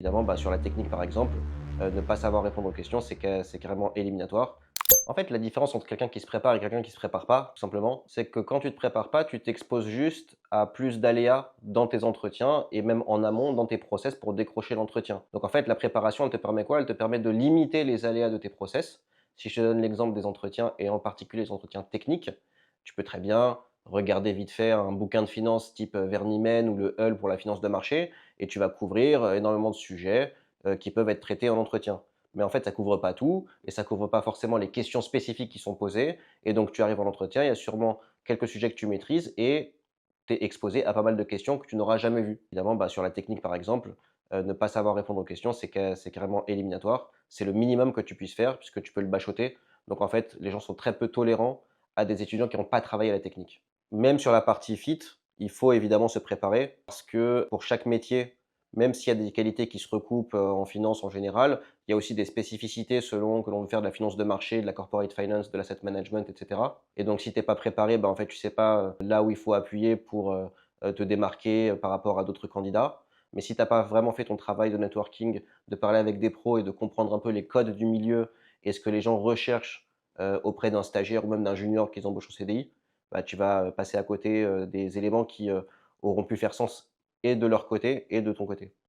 Évidemment, sur la technique, par exemple, ne pas savoir répondre aux questions, c'est carrément éliminatoire. En fait, la différence entre quelqu'un qui se prépare et quelqu'un qui se prépare pas, tout simplement, c'est que quand tu te prépares pas, tu t'exposes juste à plus d'aléas dans tes entretiens et même en amont dans tes process pour décrocher l'entretien. Donc en fait, la préparation, elle te permet quoi? Elle te permet de limiter les aléas de tes process. Si je te donne l'exemple des entretiens et en particulier les entretiens techniques, tu peux très bien regarder vite fait un bouquin de finance type Vernimen ou le Hull pour la finance de marché et tu vas couvrir énormément de sujets qui peuvent être traités en entretien. Mais en fait, ça couvre pas tout et ça couvre pas forcément les questions spécifiques qui sont posées. Et donc, tu arrives en entretien, il y a sûrement quelques sujets que tu maîtrises et tu es exposé à pas mal de questions que tu n'auras jamais vues. Évidemment, sur la technique, par exemple, ne pas savoir répondre aux questions, c'est carrément éliminatoire. C'est le minimum que tu puisses faire puisque tu peux le bachoter. Donc, en fait, les gens sont très peu tolérants à des étudiants qui n'ont pas travaillé à la technique. Même sur la partie fit, il faut évidemment se préparer parce que pour chaque métier, même s'il y a des qualités qui se recoupent en finance en général, il y a aussi des spécificités selon que l'on veut faire de la finance de marché, de la corporate finance, de l'asset management, et cetera. Et donc, si tu es pas préparé, en fait, tu sais pas là où il faut appuyer pour te démarquer par rapport à d'autres candidats. Mais si tu n'as pas vraiment fait ton travail de networking, de parler avec des pros et de comprendre un peu les codes du milieu et ce que les gens recherchent auprès d'un stagiaire ou même d'un junior qu'ils embauchent au CDI, tu vas passer à côté des éléments qui auront pu faire sens et de leur côté et de ton côté.